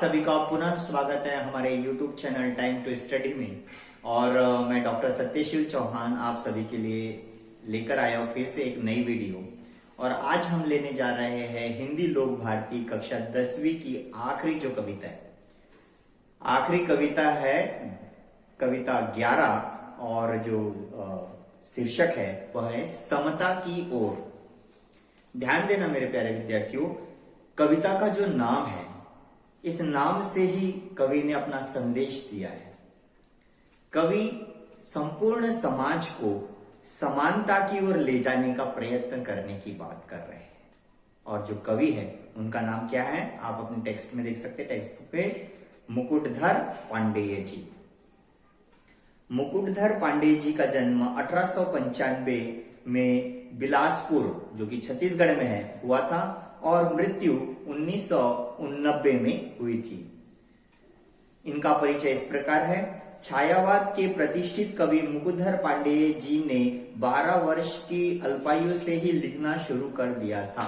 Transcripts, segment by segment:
सभी का पुनः स्वागत है हमारे YouTube channel time to study में। और मैं डॉक्टर सत्यशील चौहान आप सभी के लिए लेकर आया हूँ फिर से एक नई वीडियो। और आज हम लेने जा रहे हैं हिंदी लोक भारती कक्षा 10वीं की आखिरी जो कविता है, आखिरी कविता है कविता 11 और जो शीर्षक है वह है समता की ओर। ध्यान देना मेरे प्यारे विद्यार्थियों, कविता का जो नाम है इस नाम से ही कवि ने अपना संदेश दिया है। कवि संपूर्ण समाज को समानता की ओर ले जाने का प्रयत्न करने की बात कर रहे हैं। और जो कवि है उनका नाम क्या है, आप अपने टेक्स्ट में देख सकते हैं, टेक्स्ट बुक पे मुकुटधर पांडेय जी। मुकुटधर पांडेय जी का जन्म 1895 में बिलासपुर जो कि छत्तीसगढ़ में है हुआ था और मृत्यु 1989 में हुई थी। इनका परिचय इस प्रकार है। छायावाद के प्रतिष्ठित कवि मुकुटधर पांडेय जी ने 12 वर्ष की अल्पायु से ही लिखना शुरू कर दिया था।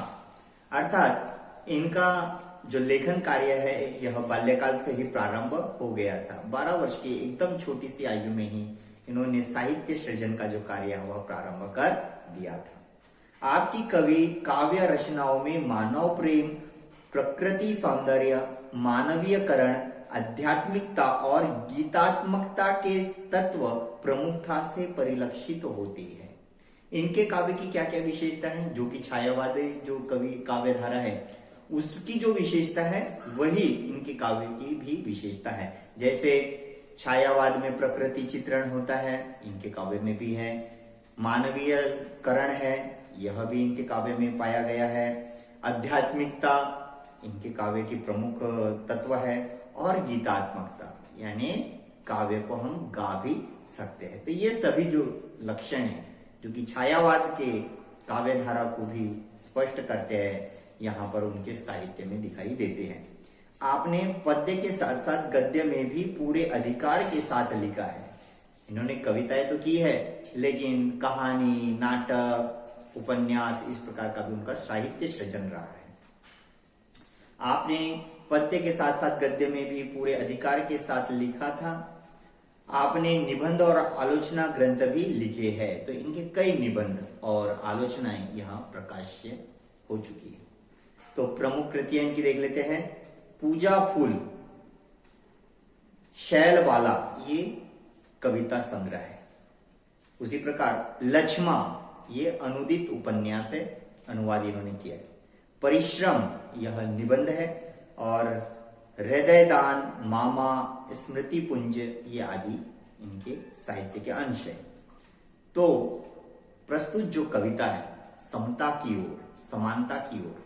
अर्थात इनका जो लेखन कार्य है यह बाल्यकाल से ही प्रारंभ हो गया था। 12 वर्ष की एकदम छोटी सी आयु में ही इन्होंने साहित्य सृजन का जो कार्य है वह प्रारंभ कर दिया था। आपकी कवि काव्य रचनाओं में मानव प्रेम, प्रकृति सौंदर्य, मानवीयकरण, आध्यात्मिकता और गीतात्मकता के तत्व प्रमुखता से परिलक्षित होती है। इनके काव्य की क्या क्या विशेषता है, जो कि छायावादी जो कवि काव्य धारा है उसकी जो विशेषता है वही इनके काव्य की भी विशेषता है। जैसे छायावाद में प्रकृति चित्रण होता है, इनके काव्य में भी है। मानवीयकरण है, यह भी इनके काव्य में पाया गया है। आध्यात्मिकता इनके काव्य की प्रमुख तत्व है और गीतात्मकता यानी काव्य को हम गा भी सकते हैं। तो ये सभी जो लक्षण हैं जो कि छायावाद के काव्य धारा को भी स्पष्ट करते हैं, यहाँ पर उनके साहित्य में दिखाई देते हैं। आपने पद्य के साथ साथ गद्य में भी पूरे अधिकार के साथ लिखा है। इन्होंने कविताएं तो की है लेकिन कहानी, नाटक, उपन्यास इस प्रकार का भी उनका साहित्य सृजन रहा है। आपने पद्य के साथ साथ गद्य में भी पूरे अधिकार के साथ लिखा था। आपने निबंध और आलोचना ग्रंथ भी लिखे हैं, तो इनके कई निबंध और आलोचनाएं यहाँ प्रकाश्य हो चुकी है। तो प्रमुख कृतियां इनकी देख लेते हैं। पूजा फूल, शैलबाला ये कविता संग्रह है। उसी प्रकार लक्ष्मा ये अनुदित उपन्यास है, अनुवाद इन्होंने किया है। परिश्रम यह निबंध है और हृदयदान, मामा, स्मृति पुंज ये आदि इनके साहित्य के अंश है। तो प्रस्तुत जो कविता है समता की ओर, समानता की ओर,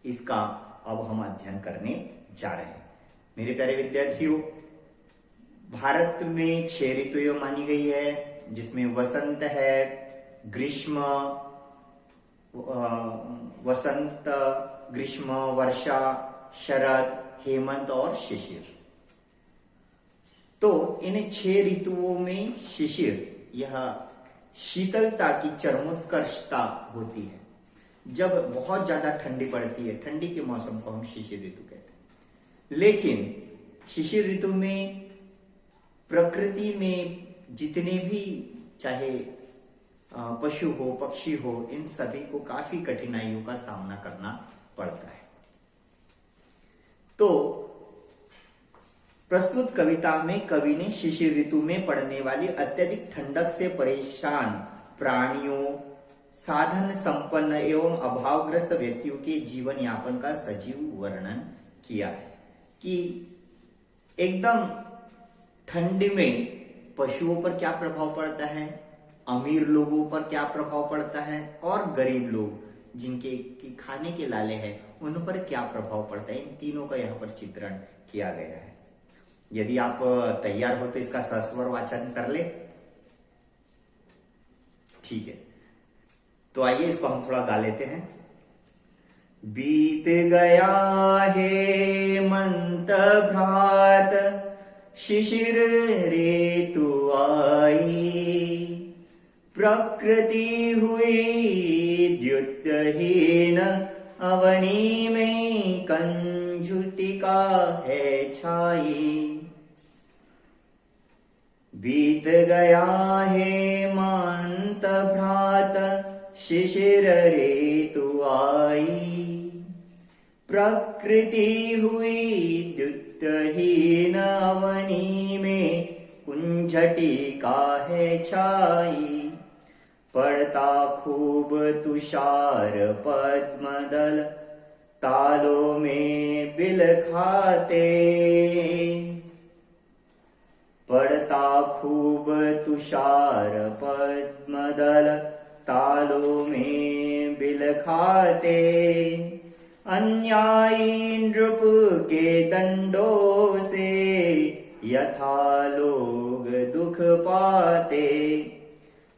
इसका अब हम अध्ययन करने जा रहे हैं। मेरे प्यारे विद्यार्थियों, भारत में 6 ऋतुएं मानी गई है, जिसमें वसंत है, ग्रीष्म, ग्रीष्म, वर्षा, शरद, हेमंत और शिशिर। तो इन 6 ऋतुओं में शिशिर यह शीतलता की चरमोत्कर्षता होती है। जब बहुत ज्यादा ठंडी पड़ती है, ठंडी के मौसम को हम शिशिर ऋतु कहते हैं। लेकिन शिशिर ऋतु में प्रकृति में जितने भी चाहे पशु हो, पक्षी हो, इन सभी को काफी कठिनाइयों का सामना करना पड़ता है। तो प्रस्तुत कविता में कवि ने शिशिर ऋतु में पड़ने वाली अत्यधिक ठंडक से परेशान प्राणियों, साधन संपन्न एवं अभावग्रस्त व्यक्तियों के जीवन यापन का सजीव वर्णन किया है कि एकदम ठंडी में पशुओं पर क्या प्रभाव पड़ता है, अमीर लोगों पर क्या प्रभाव पड़ता है और गरीब लोग जिनके खाने के लाले हैं उन पर क्या प्रभाव पड़ता है, इन तीनों का यहाँ पर चित्रण किया गया है। यदि आप तैयार हो तो इसका सस्वर वाचन कर ले। ठीक है, तो आइए इसको हम थोड़ा गा लेते हैं। बीत गया हेमंत भ्रात, शिशिर ऋतु आई, प्रकृति हुई द्युतहीन, अवनी में कंजुटिकाई। का है छाई। बीत गया हेमंत भ्रात शिशिर ऋतु आई। प्रकृति हुई द्युतहीन अवनी में कुंझटी का है छाई। पड़ता खूब तुषार पद्मदल तालों में बिल खाते। पड़ता खूब तुषार पद्मदल तालों में बिल खाते। अन्यायी नृप के दंडों से यथा लोग दुख पाते।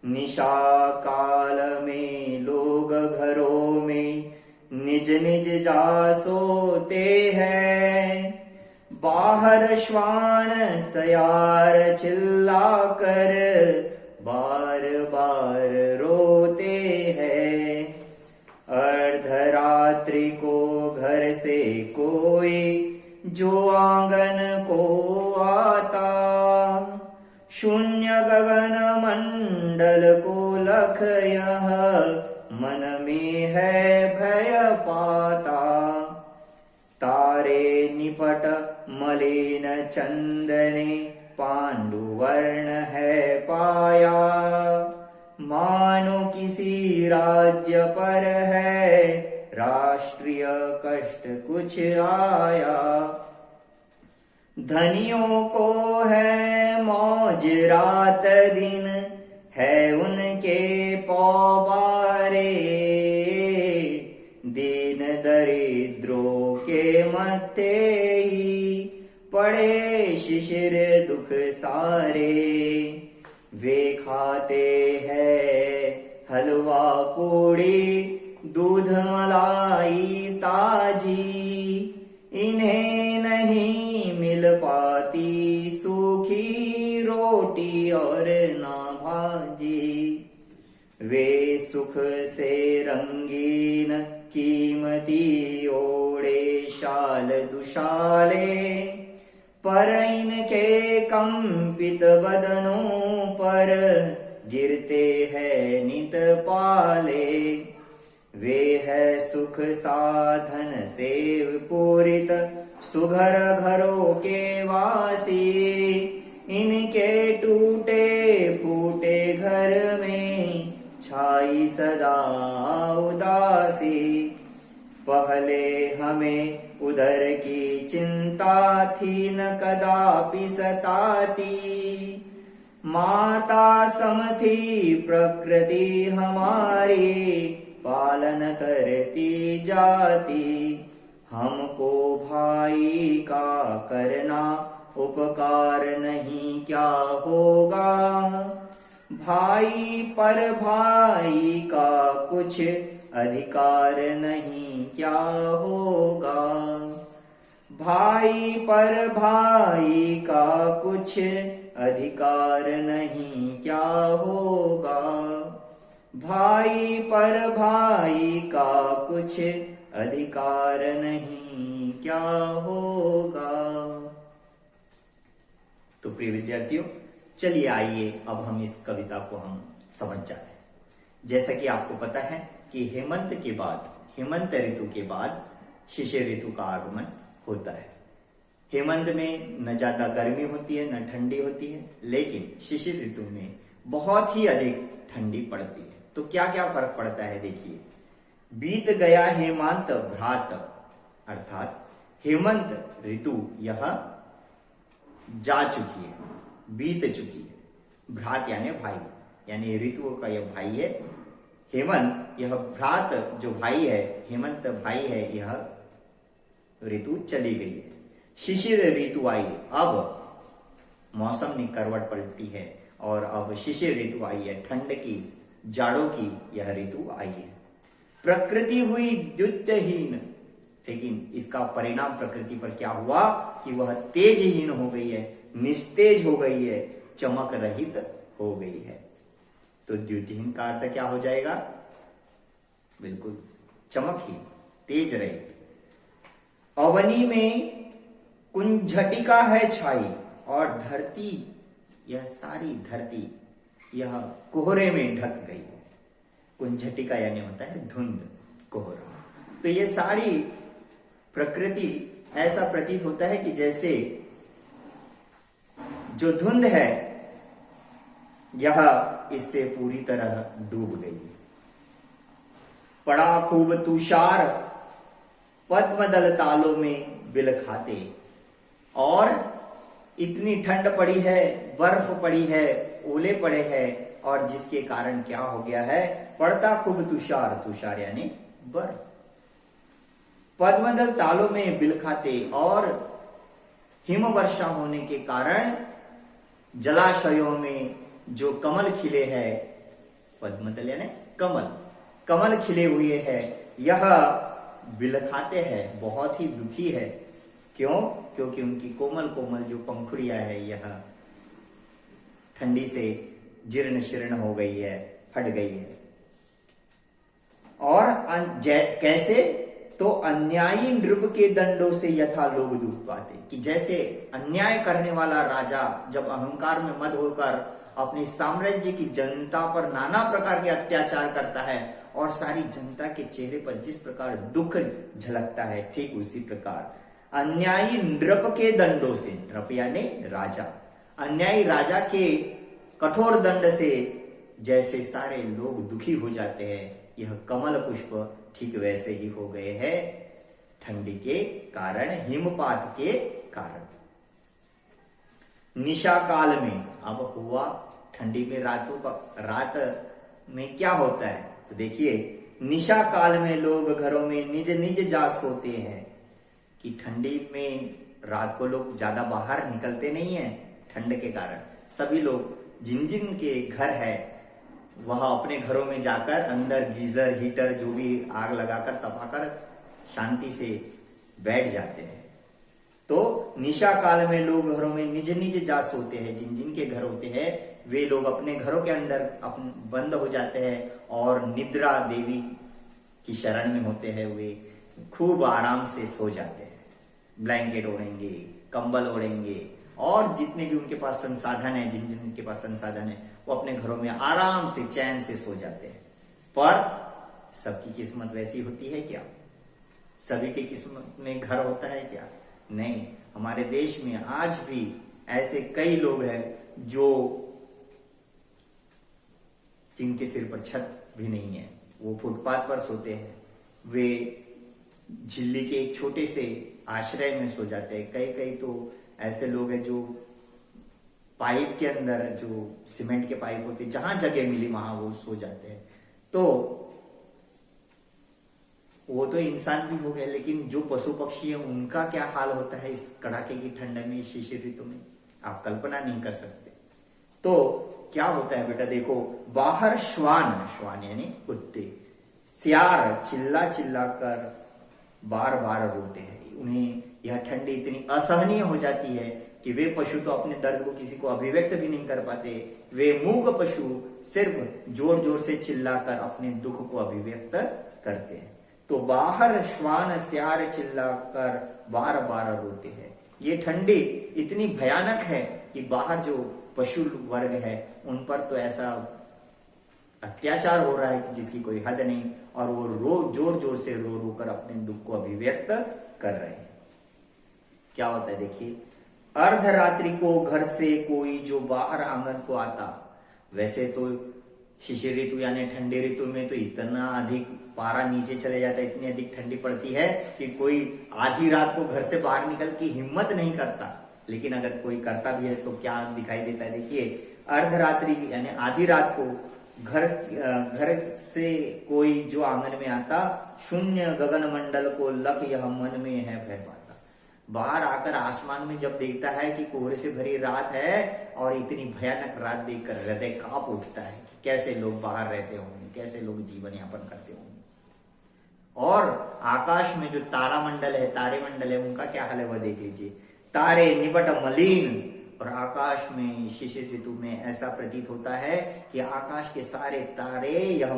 निशा काल में लोग घरों में निज निज जा सोते हैं। बाहर श्वान सयार चिल्ला कर बार बार रोते हैं। अर्धरात्रि को घर से कोई जो आंगन को आता। शून्य गगन मंडल को लख यह मन में है भय पाता। तारे निपट मलिन चंदने पांडुवर्ण है पाया। मानो किसी राज्य पर है राष्ट्रीय कष्ट कुछ आया। धनियों को है मौज रात दिन है उनके पौबारे। दीन दरिद्रों के मत्थे ही पड़े शिशिर दुख सारे। वे खाते हैं हलवा पूड़ी दूध मलाई ताजी। इन्हें नहीं मिल पाती सूखी रोटी और ना भाजी। वे सुख से रंगीन कीमती ओढ़े शाल दुशाले। पर इनके कंपित बदनों पर गिरते हैं नित पाले। वे है सुख साधन से पूरित सुघर घरों के वासी। इनके टूटे फूटे घर में छाई सदा उदासी। पहले हमें उधर की चिंता थी न कदापि सताती। माता सम थी प्रकृति हमारी पालन करती जाती। हमको भाई का करना उपकार नहीं क्या होगा। भाई पर भाई का कुछ अधिकार नहीं क्या होगा। भाई पर भाई का कुछ अधिकार नहीं क्या होगा। भाई पर भाई का कुछ अधिकार नहीं क्या होगा। तो प्रिय विद्यार्थियों, चलिए आइए अब हम इस कविता को हम समझ जाते हैं। जैसा कि आपको पता है कि हेमंत के बाद, हेमंत ऋतु के बाद शिशिर ऋतु का आगमन होता है। हेमंत में न ज्यादा गर्मी होती है न ठंडी होती है, लेकिन शिशिर ऋतु में बहुत ही अधिक ठंडी पड़ती है। तो क्या क्या फर्क पड़ता है देखिए। बीत गया हेमंत भ्रात, अर्थात हेमंत ऋतु यह जा चुकी है, बीत चुकी है। भ्रात यानी भाई, यानी ऋतुओं का यह भाई है। हेमंत यह भ्रात जो भाई है, हेमंत भाई है, यह ऋतु चली गई है। शिशिर ऋतु आई, अब मौसम ने करवट पलटी है और अब शिशिर ऋतु आई है। ठंड की, जाड़ों की यह ऋतु आई है। प्रकृति हुई द्युतहीन, लेकिन इसका परिणाम प्रकृति पर क्या हुआ कि वह तेजहीन हो गई है, निस्तेज हो गई है, चमक रहित हो गई है। तो द्युतिहीन का अर्थ क्या हो जाएगा? बिल्कुल चमकहीन, तेज रहित। अवनी में कुंझटिका है छाई और धरती, यह सारी धरती यह कोहरे में ढक गई। कुंझटिका यानी होता है धुंध, कोहरा। तो ये सारी प्रकृति ऐसा प्रतीत होता है कि जैसे जो धुंध है यह इससे पूरी तरह डूब गई। पड़ा खूब तुषार पद्मदल तालों में बिल खाते, और इतनी ठंड पड़ी है, बर्फ पड़ी है, ओले पड़े हैं, और जिसके कारण क्या हो गया है, पड़ता खूब तुषार, तुषार यानी बर्फ, पद्मदल तालों में बिल खाते, और हिम वर्षा होने के कारण जलाशयों में जो कमल खिले हैं, पद्मदल यानी कमल, कमल खिले हुए हैं, यह बिलखाते हैं, बहुत ही दुखी है। क्यों? क्योंकि उनकी कोमल कोमल जो पंखुड़ियां है यह ठंडी से जीर्ण शीर्ण हो गई है, फट गई है। और कैसे? तो अन्यायी नृप के दंडों से यथा लोग दुख पाते, कि जैसे अन्याय करने वाला राजा जब अहंकार में मद होकर अपने साम्राज्य की जनता पर नाना प्रकार के अत्याचार करता है और सारी जनता के चेहरे पर जिस प्रकार दुख झलकता है, ठीक उसी प्रकार अन्यायी नृप के दंडों से, नृप यानी राजा, अन्यायी राजा के कठोर दंड से जैसे सारे लोग दुखी हो जाते हैं, यह कमल पुष्प ठीक वैसे ही हो गए हैं ठंडी के कारण, हिमपात के कारण। निशा काल में अब हुआ ठंडी में रात में क्या होता है, तो देखिए निशा काल में लोग घरों में निज निज जा सोते हैं, कि ठंडी में रात को लोग ज्यादा बाहर निकलते नहीं है ठंड के कारण, सभी लोग जिन जिन के घर है वह अपने घरों में जाकर अंदर गीजर हीटर जो भी आग लगाकर तपाकर शांति से बैठ जाते हैं। तो निशा काल में लोग घरों में निज निज जा सोते हैं, जिन जिन के घर होते हैं वे लोग अपने घरों के अंदर बंद हो जाते हैं और निद्रा देवी की शरण में होते हैं, वे खूब आराम से सो जाते हैं, ब्लैंकेट ओढ़ेंगे, कंबल ओढ़ेंगे, और जितने भी उनके पास संसाधन है, जिन जिन के पास संसाधन है वो अपने घरों में आराम से चैन से सो जाते हैं। पर सबकी किस्मत वैसी होती है क्या? सभी की किस्मत में घर होता है क्या? नहीं। हमारे देश में आज भी ऐसे कई लोग हैं जो जिनके सिर पर छत भी नहीं है, वो फुटपाथ पर सोते हैं, वे झिल्ली के एक छोटे से आश्रय में सो जाते हैं। कई कई तो ऐसे लोग हैं जो पाइप के अंदर, जो सीमेंट के पाइप होते, जहां जगह मिली वहां वो सो जाते हैं। तो वो तो इंसान भी हो गए, लेकिन जो पशु पक्षी है उनका क्या हाल होता है इस कड़ाके की ठंड में, शिशिर ऋतु में, आप कल्पना नहीं कर सकते। तो क्या होता है बेटा, देखो बाहर श्वान, श्वान यानी कुत्ते, सियार चिल्ला चिल्ला कर बार बार रोते हैं। उन्हें यह ठंडी इतनी असहनीय हो जाती है कि वे पशु तो अपने दर्द को किसी को अभिव्यक्त भी नहीं कर पाते, वे मूक पशु सिर्फ जोर जोर से चिल्लाकर अपने दुख को अभिव्यक्त करते हैं। तो बाहर श्वान सियार चिल्लाकर बार बार रोते हैं। ये ठंडी इतनी भयानक है कि बाहर जो पशु वर्ग है उन पर तो ऐसा अत्याचार हो रहा है कि जिसकी कोई हद नहीं, और वो जोर जोर से रो रो कर अपने दुख को अभिव्यक्त कर रहे हैं। क्या होता है देखिए, अर्धरात्रि को घर से कोई जो बाहर आंगन को आता, वैसे तो शिशिर ऋतु यानी ठंडी ऋतु में तो इतना अधिक पारा नीचे चले जाता है, इतनी अधिक ठंडी पड़ती है कि कोई आधी रात को घर से बाहर निकल की हिम्मत नहीं करता। लेकिन अगर कोई करता भी है तो क्या दिखाई देता है, देखिए अर्धरात्रि यानी आधी रात को घर से कोई जो आंगन में आता, शून्य गगन मंडल को लख यह मन में है भय पाता। बाहर आकर आसमान में जब देखता है कि कोहरे से भरी रात है और इतनी भयानक रात देखकर हृदय कांप उठता है कि कैसे लोग बाहर रहते होंगे, कैसे लोग जीवन यापन करते होंगे। और आकाश में जो तारा मंडल है, तारे मंडल है, उनका क्या हाल है वह देख लीजिए, तारे निपट मलिन। और आकाश में शिशिर ऋतु में ऐसा प्रतीत होता है कि आकाश के सारे तारे यह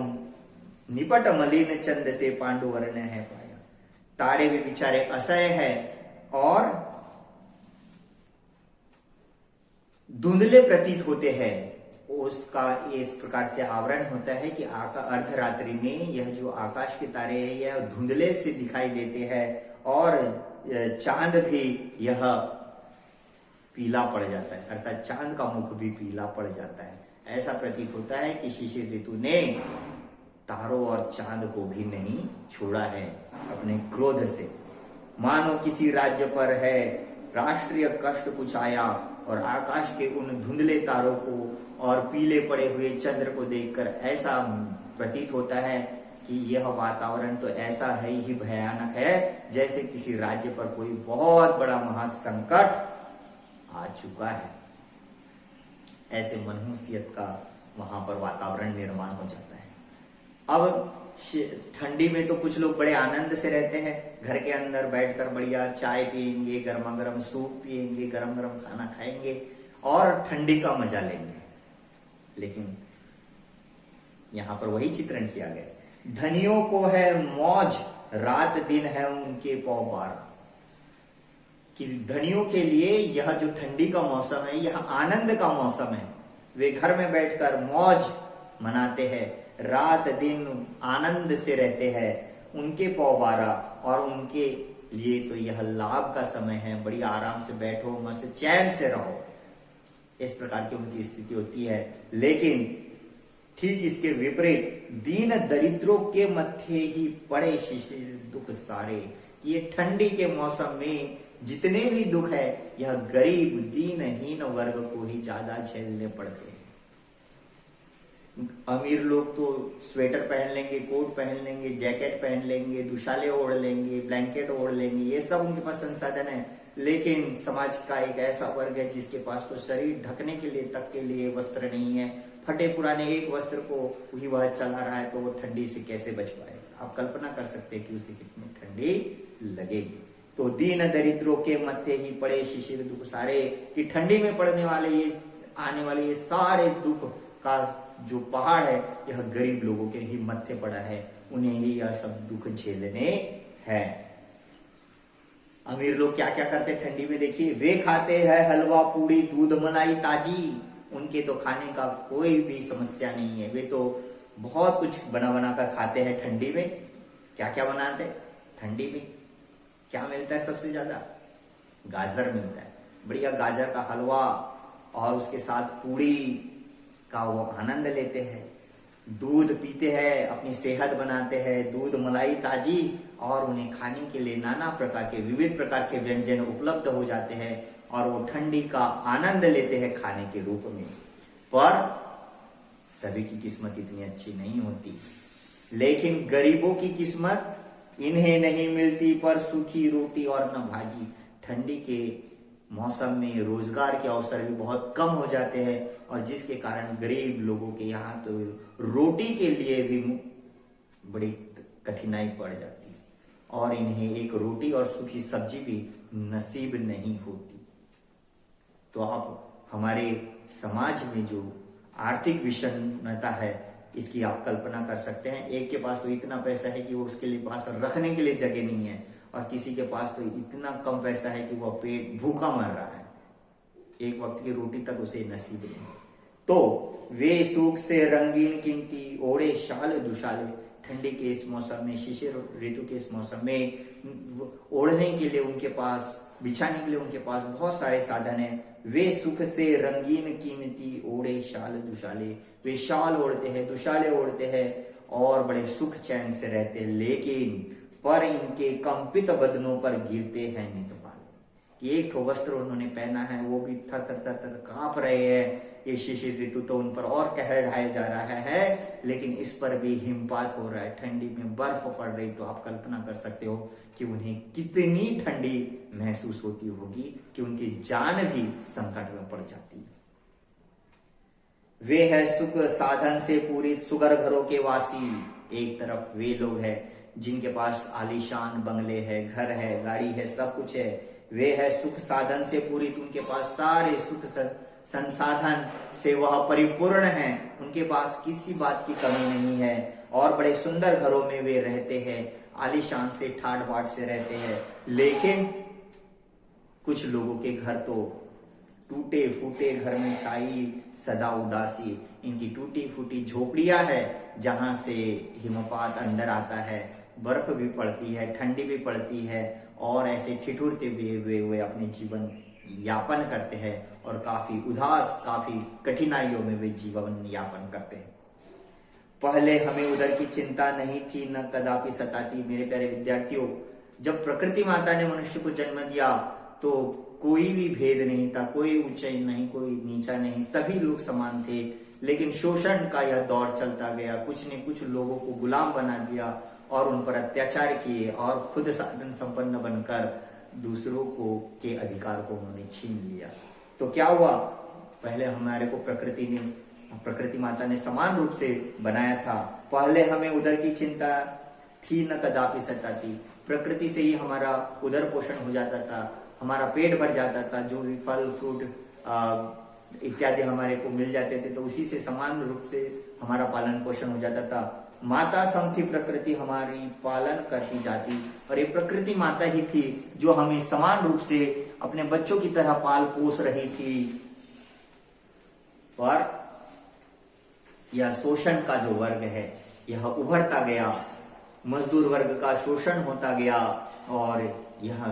निपट मलिन चंद से पांडु वर्ण है पाया। तारे भी बेचारे असह्य है और धुंधले प्रतीत होते हैं, उसका इस प्रकार से आवरण होता है कि अर्धरात्रि में यह जो आकाश के तारे हैं यह धुंधले से दिखाई देते हैं और चांद भी यह पीला पड़ जाता है, अर्थात चांद का मुख भी पीला पड़ जाता है। ऐसा प्रतीत होता है कि शिशिर ऋतु ने तारों और चांद को भी नहीं छोड़ा है अपने क्रोध से। मानो किसी राज्य पर है राष्ट्रीय कष्ट कुछ आया और आकाश के उन धुंधले तारों को और पीले पड़े हुए चंद्र को देखकर ऐसा प्रतीत होता है कि यह वातावरण तो ऐसा है ही भयानक है जैसे किसी राज्य पर कोई बहुत बड़ा महासंकट आ चुका है। ऐसे मनहूसियत का वहां पर वातावरण निर्माण हो जाता है। अब ठंडी में तो कुछ लोग बड़े आनंद से रहते हैं, घर के अंदर बैठकर बढ़िया चाय पियेंगे, गर्मा गर्म सूप पियेंगे, गरम गरम खाना खाएंगे और ठंडी का मजा लेंगे। लेकिन यहां पर वही चित्रण किया गया, धनियों को है मौज, रात दिन है उनके पौबार। कि धनियों के लिए यह जो ठंडी का मौसम है यह आनंद का मौसम है। वे घर में बैठकर मौज मनाते हैं, रात दिन आनंद से रहते हैं, उनके पौबारा, और उनके लिए तो यह लाभ का समय है। बड़ी आराम से बैठो, मस्त चैन से रहो, इस प्रकार की उनकी स्थिति होती है। लेकिन ठीक इसके विपरीत दीन दरिद्रों के मत्थे ही पड़े शिशिर दुख सारे। ये ठंडी के मौसम में जितने भी दुख है यह गरीब दीनहीन वर्ग को ही ज्यादा झेलने पड़ते हैं। अमीर लोग तो स्वेटर पहन लेंगे, कोट पहन लेंगे, जैकेट पहन लेंगे, दुशाले ओढ़ लेंगे, ब्लैंकेट ओढ़ लेंगे, ये सब उनके पास संसाधन है। लेकिन समाज का एक ऐसा वर्ग है जिसके पास तो शरीर ढकने के लिए तक के लिए वस्त्र नहीं है। फटे पुराने एक वस्त्र को ही वह चला रहा है तो वो ठंडी से कैसे बच पाएगा। आप कल्पना कर सकते हैं कि उसे कितनी ठंडी लगेगी। तो दीन दरिद्रों के मत्थे ही पड़े शिशिर दुख सारे, कि ठंडी में पड़ने वाले ये आने वाले ये सारे दुख का जो पहाड़ है यह गरीब लोगों के ही मत्थे पड़ा है, उन्हें ही यह सब दुख झेलने हैं। अमीर लोग क्या क्या करते ठंडी में, देखिए, वे खाते हैं हलवा पूड़ी दूध मलाई ताजी। उनके तो खाने का कोई भी समस्या नहीं है, वे तो बहुत कुछ बना बना कर खाते हैं ठंडी में। क्या क्या बनाते हैं ठंडी में, क्या मिलता है सबसे ज्यादा, गाजर मिलता है, बढ़िया गाजर का हलवा, और उसके साथ पूड़ी का वो आनंद लेते हैं। दूध पीते हैं, अपनी सेहत बनाते हैं, दूध मलाई ताजी, और उन्हें खाने के लिए नाना प्रकार के विविध प्रकार के व्यंजन उपलब्ध हो जाते हैं और वो ठंडी का आनंद लेते हैं खाने के रूप में। पर सभी की किस्मत इतनी अच्छी नहीं होती, लेकिन गरीबों की किस्मत इन्हें नहीं मिलती पर सूखी रोटी और न भाजी। ठंडी के मौसम में रोजगार के अवसर भी बहुत कम हो जाते हैं और जिसके कारण गरीब लोगों के यहाँ तो रोटी के लिए भी बड़ी कठिनाई पड़ जाती है और इन्हें एक रोटी और सूखी सब्जी भी नसीब नहीं होती। तो आप हमारे समाज में जो आर्थिक विषमता है इसकी आप कल्पना कर सकते हैं। एक के पास तो इतना पैसा है कि वो उसके लिए पास रखने के लिए जगह नहीं है और किसी के पास तो इतना कम पैसा है कि वो पेट भूखा मर रहा है, एक वक्त की रोटी तक उसे नसीब नहीं। तो वे सुख से रंगीन कीमती ओढ़े शाल दुशाले। ठंडी के इस मौसम में, शिशिर ऋतु के इस मौसम में ओढ़ने के लिए उनके पास, बिछाने के लिए उनके पास बहुत सारे साधन है। वे सुख से रंगीन कीमती ओढ़े शाल दुशाले, वे शाल ओढ़ते हैं, दुशाले ओढ़ते हैं और बड़े सुख चैन से रहते हैं। लेकिन पर इनके कंपित बदनों पर गिरते हैं नितपाल। एक वस्त्र उन्होंने पहना है वो भी थर थर थर थर कांप रहे हैं। ये शिशिर ऋतु तो उन पर और कहर ढाया जा रहा है, लेकिन इस पर भी हिमपात हो रहा है, ठंडी में बर्फ पड़ रही। तो आप कल्पना कर सकते हो कि उन्हें कितनी ठंडी महसूस होती होगी कि उनकी जान भी संकट में पड़ जाती है। वे है सुख साधन से पूरी सुगर घरों के वासी। एक तरफ वे लोग हैं जिनके पास आलीशान बंगले है, घर है, गाड़ी है, सब कुछ है। वे है सुख साधन से पूरी, उनके पास सारे सुख संसाधन से वह परिपूर्ण है, उनके पास किसी बात की कमी नहीं है और बड़े सुंदर घरों में वे रहते हैं, आलीशान से ठाट बाट से रहते हैं। लेकिन कुछ लोगों के घर तो टूटे फूटे घर में छाई सदा उदासी। इनकी टूटी फूटी झोपड़ियां है जहां से हिमपात अंदर आता है, बर्फ भी पड़ती है, ठंडी भी पड़ती है और ऐसे ठिठुरते हुए अपने जीवन यापन करते हैं और काफी उदास, काफी कठिनाइयों में वे जीवन यापन करते हैं। पहले हमें उधर की चिंता नहीं थी, न कदापि सताती। मेरे प्यारे विद्यार्थियों, जब प्रकृति माता ने मनुष्य को जन्म दिया तो कोई भी भेद नहीं था, कोई ऊंचा नहीं, कोई नीचा नहीं, सभी लोग समान थे। लेकिन शोषण का यह दौर चलता गया, कुछ ने कुछ लोगों को गुलाम बना दिया और उन पर अत्याचार किए और खुद साधन संपन्न बनकर दूसरों को के अधिकार को उन्होंने छीन लिया। तो क्या हुआ, पहले हमारे को प्रकृति माता ने समान रूप से बनाया था। पहले हमें उदर की चिंता थी, न कदापि सताती। प्रकृति से ही हमारा उदर पोषण हो जाता था, हमारा पेट भर जाता था, जो भी फल फ्रूट इत्यादि हमारे को मिल जाते थे तो उसी से समान रूप से हमारा पालन पोषण हो जाता था। माता सम थी प्रकृति हमारी पालन करती जाती, और ये प्रकृति माता ही थी जो हमें समान रूप से अपने बच्चों की तरह पाल पोस रही थी। पर यह शोषण का जो वर्ग है यह उभरता गया, मजदूर वर्ग का शोषण होता गया और यह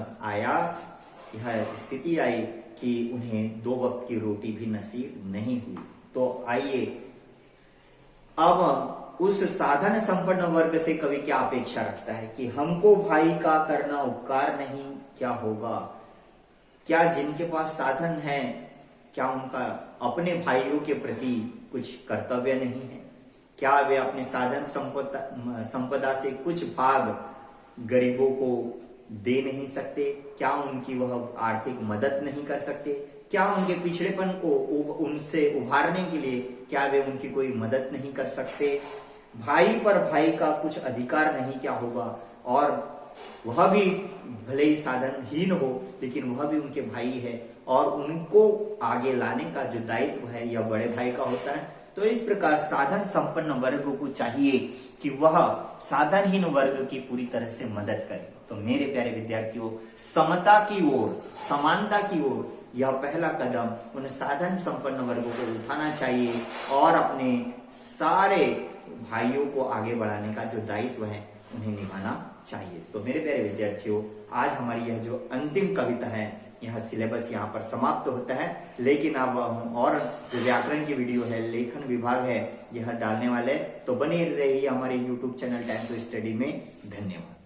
स्थिति आई कि उन्हें 2 वक्त की रोटी भी नसीब नहीं हुई। तो आइए अब उस साधन संपन्न वर्ग से कवि क्या अपेक्षा रखता है कि हमको भाई का करना उपकार नहीं, क्या होगा? क्या जिनके पास साधन है, क्या उनका अपने भाइयों के प्रति कुछ कर्तव्य नहीं है? क्या वे अपने साधन संपदा से कुछ भाग गरीबों को दे नहीं सकते? क्या उनकी वह आर्थिक मदद नहीं कर सकते? क्या उनके पिछड़ेपन को उनसे उभारने के लिए क्या वे उनकी कोई मदद नहीं कर सकते? भाई पर भाई का कुछ अधिकार नहीं, क्या होगा? और वह भी भले ही साधनहीन हो लेकिन वह भी उनके भाई है और उनको आगे लाने का जो दायित्व है यह बड़े भाई का होता है। तो इस प्रकार साधन संपन्न वर्ग को चाहिए कि वह साधनहीन वर्ग की पूरी तरह से मदद करे। तो मेरे प्यारे विद्यार्थियों, समता की ओर, समानता की ओर यह पहला कदम उन साधन संपन्न वर्गों को उठाना चाहिए और अपने सारे भाइयों को आगे बढ़ाने का जो दायित्व है उन्हें निभाना चाहिए। तो मेरे प्यारे विद्यार्थियों, आज हमारी यह जो अंतिम कविता है यह सिलेबस यहाँ पर समाप्त होता है, लेकिन अब हम और जो व्याकरण की वीडियो है, लेखन विभाग है, यह डालने वाले। तो बने रहिए हमारे YouTube channel time to study में। धन्यवाद।